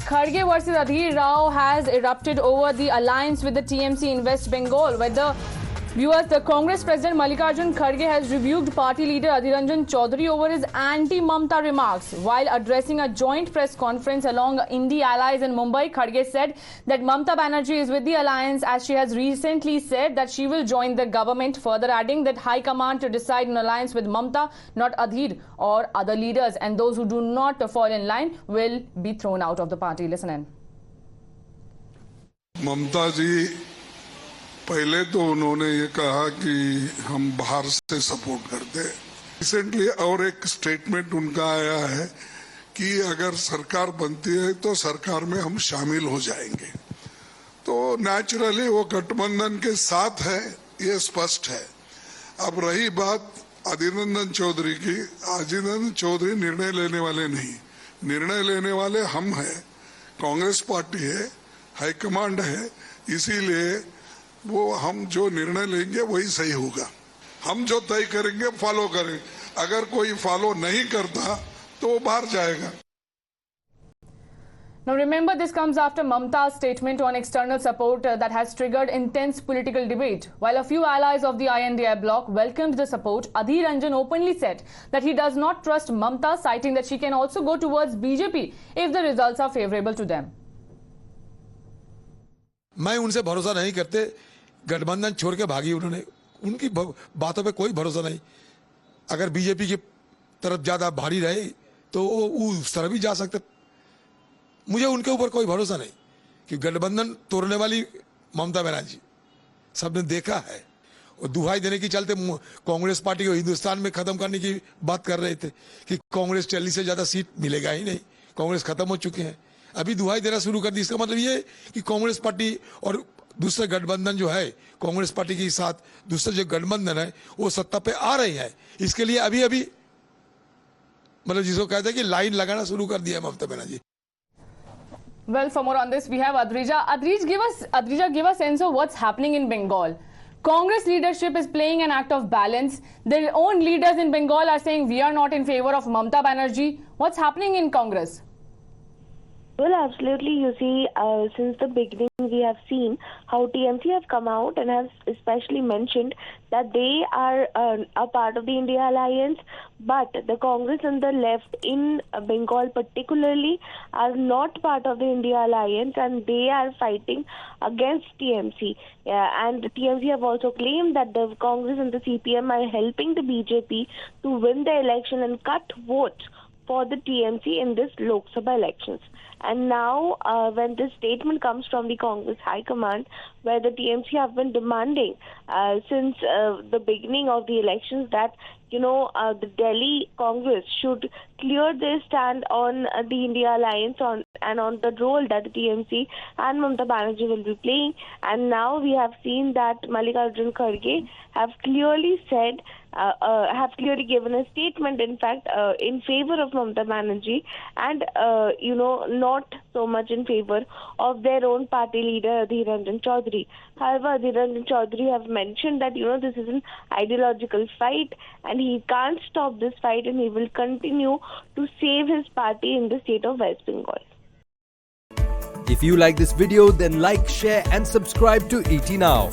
Kharge versus Adhir Rao has erupted over the alliance with the TMC in West Bengal, where the Congress President Mallikarjun Kharge has rebuked party leader Adhir Ranjan Chaudhary over his anti-Mamta remarks. While addressing a joint press conference along Indie allies in Mumbai, Kharge said that Mamta Banerjee is with the alliance as she has recently said that she will join the government, further adding that High Command to decide an alliance with Mamta, not Adhir or other leaders, and those who do not fall in line will be thrown out of the party. Listen in. ममता जी पहले तो उन्होंने ये कहा कि हम बाहर से support करते हैं। रिसेंटली और एक स्टेटमेंट उनका आया है कि अगर सरकार बनती है तो सरकार में हम शामिल हो जाएंगे। तो नेचुरली वो गठबंधन के साथ है, ये स्पष्ट है। अब रही बात अधीर रंजन चौधरी की, अधीर रंजन चौधरी निर्णय लेने वाले नहीं, निर्णय लेने वाले हम हैं, कांग्रेस पार्टी है, हाईकमांड है, इसीलिए वो हम जो निर्णय लेंगे वही सही होगा। हम जो तय करेंगे फॉलो करें, अगर कोई फॉलो नहीं करता तो वो बाहर जाएगा। Now remember, this comes after Mamta's statement on external support that has triggered intense political debate. While a few allies of the INDI bloc welcomed the support, Adhir Ranjan openly said that he does not trust Mamta, citing that she can also go towards BJP if the results are favorable to them. मैं उनसे भरोसा नहीं करते, गठबंधन छोड़ के भागी उन्होंने, उनकी बातों पे कोई भरोसा नहीं। अगर बीजेपी की तरफ ज्यादा भारी रहे तो वो उस तरफ भी जा सकते। मुझे उनके ऊपर कोई भरोसा नहीं कि गठबंधन तोड़ने वाली ममता बनर्जी सबने देखा है। और दुहाई देने की चलते कांग्रेस पार्टी को हिंदुस्तान में खत्म करने की बात कर रहे थे कि कांग्रेस 40 से ज्यादा सीट मिलेगा ही नहीं, कांग्रेस खत्म हो चुके हैं। अभी दुहाई देना शुरू कर दी। इसका मतलब ये कि कांग्रेस पार्टी और दूसरे गठबंधन जो है कांग्रेस पार्टी के साथ दूसरे जो गठबंधन है वो सत्ता पे आ रहे हैं। इसके लिए अभी मतलब जिसको कहते हैं कि लाइन लगाना शुरू कर दिया Mamata Banerjee. Well, for more on this, we have Adrija. Adrija, give a sense of what's happening in Bengal. Congress leadership is playing an act of balance. Their own leaders in Bengal are saying we are not in favor of Mamta Banerjee. What's happening in Congress? Well, absolutely. You see, since the beginning, we have seen how TMC have come out and have especially mentioned that they are a part of the India alliance, but the Congress and the left in Bengal particularly are not part of the India alliance, and they are fighting against TMC. And TMC have also claimed that the Congress and the CPM are helping the BJP to win the election and cut votes for the TMC in this Lok Sabha elections. And now, when this statement comes from the Congress High Command, where the TMC have been demanding since the beginning of the elections that, the Delhi Congress should clear their stand on the India alliance and on the role that the TMC and Mamta Banerjee will be playing. And now we have seen that Mallikarjun Kharge have clearly said, have clearly given a statement, in fact, in favor of Mamta Banerjee and, not so much in favor of their own party leader, Adhir Ranjan Chaudhary. However, Adhir Ranjan Chaudhary have mentioned that, this is an ideological fight and he can't stop this fight and he will continue to save his party in the state of West Bengal. If you like this video, then like, share and subscribe to ET Now.